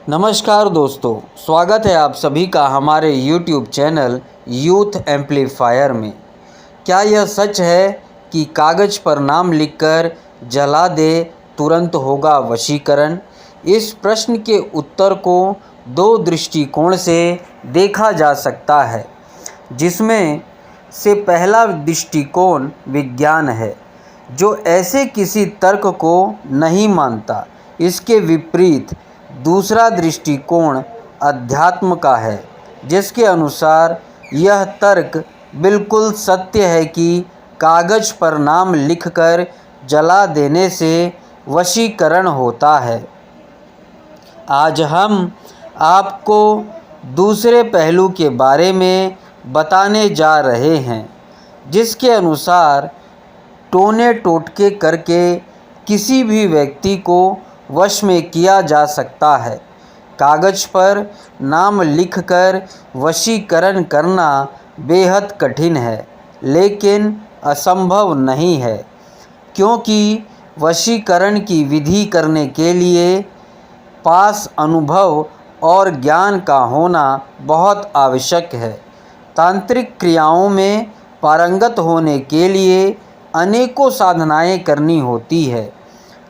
नमस्कार दोस्तों, स्वागत है आप सभी का हमारे YouTube चैनल यूथ एम्पलीफायर में। क्या यह सच है कि कागज़ पर नाम लिखकर जला दे तुरंत होगा वशीकरण? इस प्रश्न के उत्तर को दो दृष्टिकोण से देखा जा सकता है, जिसमें से पहला दृष्टिकोण विज्ञान है, जो ऐसे किसी तर्क को नहीं मानता। इसके विपरीत दूसरा दृष्टिकोण अध्यात्म का है, जिसके अनुसार यह तर्क बिल्कुल सत्य है कि कागज़ पर नाम लिखकर जला देने से वशीकरण होता है। आज हम आपको दूसरे पहलू के बारे में बताने जा रहे हैं, जिसके अनुसार टोने टोटके करके किसी भी व्यक्ति को वश में किया जा सकता है। कागज़ पर नाम लिखकर वशीकरण करना बेहद कठिन है, लेकिन असंभव नहीं है, क्योंकि वशीकरण की विधि करने के लिए पास अनुभव और ज्ञान का होना बहुत आवश्यक है। तांत्रिक क्रियाओं में पारंगत होने के लिए अनेकों साधनाएं करनी होती है,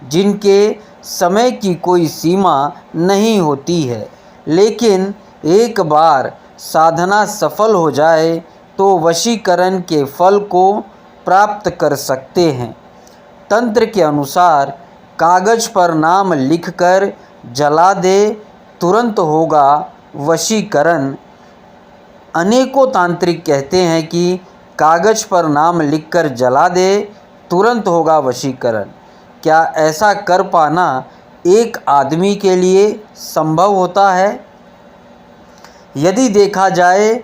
जिनके समय की कोई सीमा नहीं होती है, लेकिन एक बार साधना सफल हो जाए तो वशीकरण के फल को प्राप्त कर सकते हैं। तंत्र के अनुसार कागज़ पर नाम लिखकर जला दे तुरंत होगा वशीकरण। अनेकों तांत्रिक कहते हैं कि कागज़ पर नाम लिखकर जला दे तुरंत होगा वशीकरण। क्या ऐसा कर पाना एक आदमी के लिए संभव होता है? यदि देखा जाए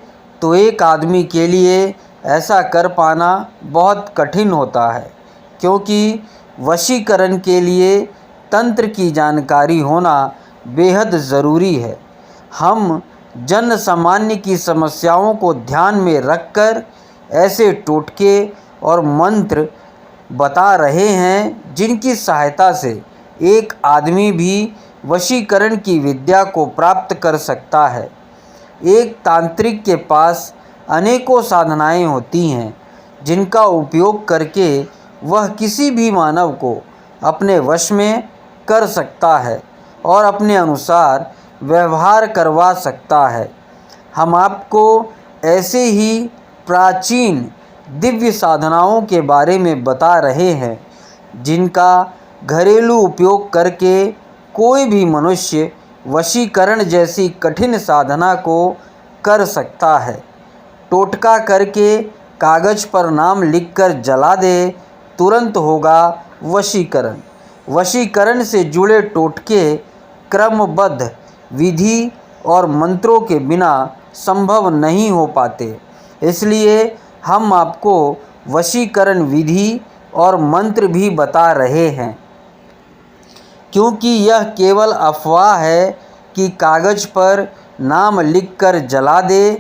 तो एक आदमी के लिए ऐसा कर पाना बहुत कठिन होता है, क्योंकि वशीकरण के लिए तंत्र की जानकारी होना बेहद ज़रूरी है। हम जन सामान्य की समस्याओं को ध्यान में रखकर ऐसे टोटके और मंत्र बता रहे हैं, जिनकी सहायता से एक आदमी भी वशीकरण की विद्या को प्राप्त कर सकता है। एक तांत्रिक के पास अनेकों साधनाएं होती हैं, जिनका उपयोग करके वह किसी भी मानव को अपने वश में कर सकता है और अपने अनुसार व्यवहार करवा सकता है। हम आपको ऐसे ही प्राचीन दिव्य साधनाओं के बारे में बता रहे हैं, जिनका घरेलू उपयोग करके कोई भी मनुष्य वशीकरण जैसी कठिन साधना को कर सकता है। टोटका करके कागज़ पर नाम लिखकर जला दे तुरंत होगा वशीकरण। वशीकरण से जुड़े टोटके क्रमबद्ध विधि और मंत्रों के बिना संभव नहीं हो पाते, इसलिए हम आपको वशीकरण विधि और मंत्र भी बता रहे हैं, क्योंकि यह केवल अफवाह है कि कागज़ पर नाम लिखकर जला दे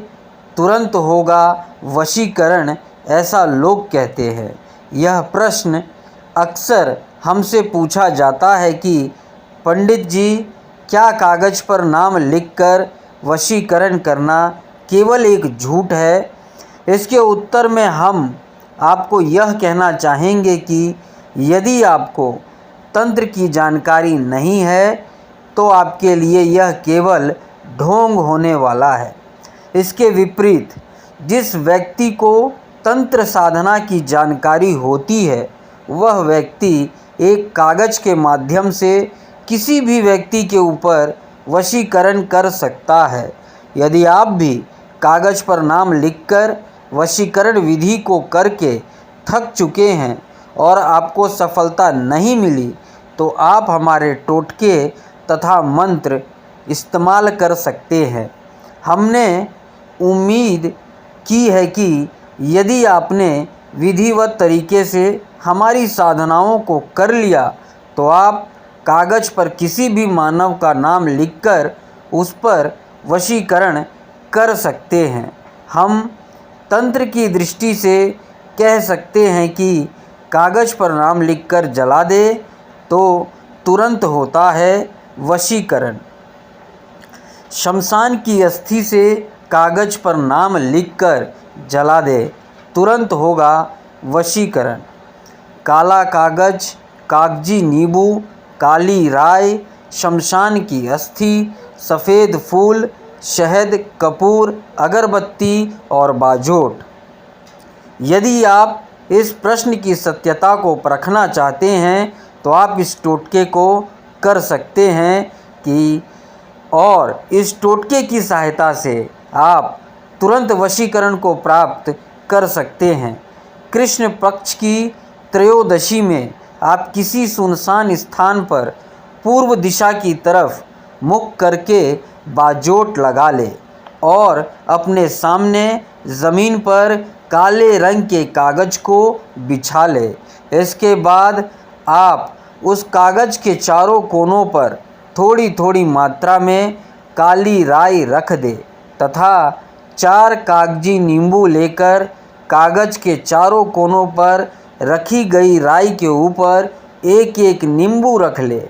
तुरंत होगा वशीकरण, ऐसा लोग कहते हैं। यह प्रश्न अक्सर हमसे पूछा जाता है कि पंडित जी, क्या कागज़ पर नाम लिखकर वशीकरण करना केवल एक झूठ है? इसके उत्तर में हम आपको यह कहना चाहेंगे कि यदि आपको तंत्र की जानकारी नहीं है तो आपके लिए यह केवल ढोंग होने वाला है। इसके विपरीत जिस व्यक्ति को तंत्र साधना की जानकारी होती है, वह व्यक्ति एक कागज़ के माध्यम से किसी भी व्यक्ति के ऊपर वशीकरण कर सकता है। यदि आप भी कागज़ पर नाम लिखकर वशीकरण विधि को करके थक चुके हैं और आपको सफलता नहीं मिली, तो आप हमारे टोटके तथा मंत्र इस्तेमाल कर सकते हैं। हमने उम्मीद की है कि यदि आपने विधिवत तरीके से हमारी साधनाओं को कर लिया, तो आप कागज़ पर किसी भी मानव का नाम लिखकर उस पर वशीकरण कर सकते हैं। हम तंत्र की दृष्टि से कह सकते हैं कि कागज़ पर नाम लिखकर जला दे तो तुरंत होता है वशीकरण। शमशान की अस्थि से कागज पर नाम लिखकर जला दे, तुरंत होगा वशीकरण। काला कागज, कागजी नींबू, काली राई, शमशान की अस्थि, सफ़ेद फूल, शहद, कपूर, अगरबत्ती और बाजोट। यदि आप इस प्रश्न की सत्यता को परखना चाहते हैं तो आप इस टोटके को कर सकते हैं और इस टोटके की सहायता से आप तुरंत वशीकरण को प्राप्त कर सकते हैं। कृष्ण पक्ष की त्रयोदशी में आप किसी सुनसान स्थान पर पूर्व दिशा की तरफ मुख करके बाजोट लगा ले और अपने सामने ज़मीन पर काले रंग के कागज़ को बिछा ले। इसके बाद आप उस कागज़ के चारों कोनों पर थोड़ी थोड़ी मात्रा में काली राई रख दे तथा 4 कागजी नींबू लेकर कागज़ के चारों कोनों पर रखी गई राई के ऊपर एक एक नींबू रख ले।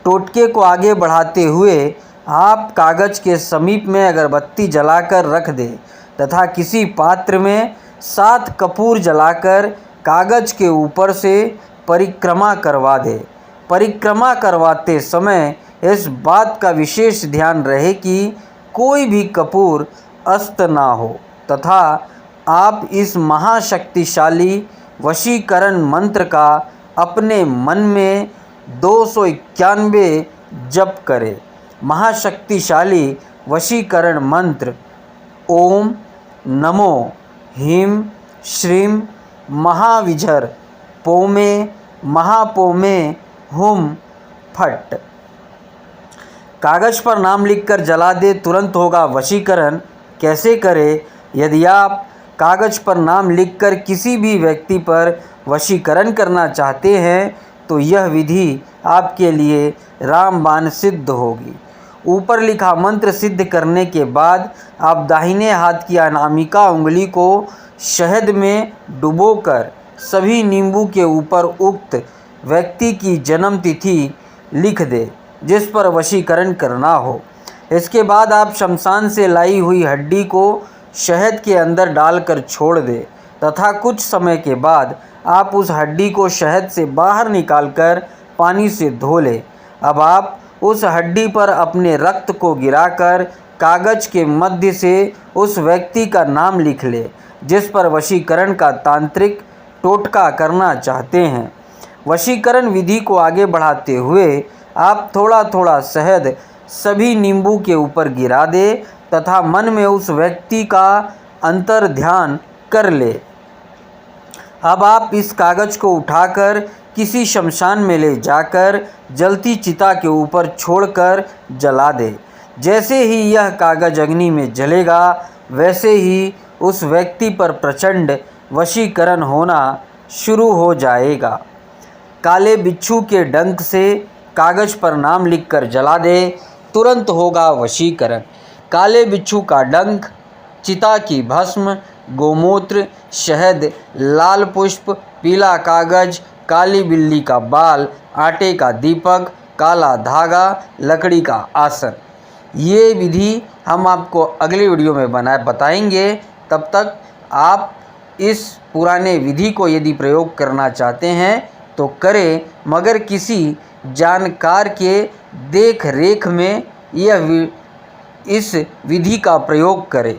टोटके को आगे बढ़ाते हुए आप कागज़ के समीप में अगरबत्ती जलाकर रख दे तथा किसी पात्र में 7 कपूर जलाकर कागज़ के ऊपर से परिक्रमा करवा दे। परिक्रमा करवाते समय इस बात का विशेष ध्यान रहे कि कोई भी कपूर अस्त ना हो तथा आप इस महाशक्तिशाली वशीकरण मंत्र का अपने मन में 291 जप करें। महाशक्तिशाली वशीकरण मंत्र ओम नमो ह्रीं श्रीं महाविझर पौमे महापौमे हुम फट। कागज़ पर नाम लिखकर जला दे, तुरंत होगा वशीकरण। कैसे करें? यदि आप कागज़ पर नाम लिखकर किसी भी व्यक्ति पर वशीकरण करना चाहते हैं तो यह विधि आपके लिए रामबाण सिद्ध होगी। ऊपर लिखा मंत्र सिद्ध करने के बाद आप दाहिने हाथ की अनामिका उंगली को शहद में डुबोकर सभी नींबू के ऊपर उक्त व्यक्ति की जन्म तिथि लिख दे जिस पर वशीकरण करना हो। इसके बाद आप शमशान से लाई हुई हड्डी को शहद के अंदर डालकर छोड़ दे तथा कुछ समय के बाद आप उस हड्डी को शहद से बाहर निकालकर पानी से धो ले। अब आप उस हड्डी पर अपने रक्त को गिराकर कागज़ के मध्य से उस व्यक्ति का नाम लिख ले जिस पर वशीकरण का तांत्रिक टोटका करना चाहते हैं। वशीकरण विधि को आगे बढ़ाते हुए आप थोड़ा थोड़ा शहद सभी नींबू के ऊपर गिरा दे तथा मन में उस व्यक्ति का अंतर ध्यान कर ले। अब आप इस कागज़ को उठाकर किसी शमशान में ले जाकर जलती चिता के ऊपर छोड़कर जला दे। जैसे ही यह कागज़ अग्नि में जलेगा वैसे ही उस व्यक्ति पर प्रचंड वशीकरण होना शुरू हो जाएगा। काले बिच्छू के डंक से कागज़ पर नाम लिखकर जला दे, तुरंत होगा वशीकरण। काले बिच्छू का डंक, चिता की भस्म, गोमूत्र, शहद, लाल पुष्प, पीला कागज़, काली बिल्ली का बाल, आटे का दीपक, काला धागा, लकड़ी का आसन। ये विधि हम आपको अगले वीडियो में बताएंगे। तब तक आप इस पुराने विधि को यदि प्रयोग करना चाहते हैं तो करें, मगर किसी जानकार के देख रेख में इस विधि का प्रयोग करें।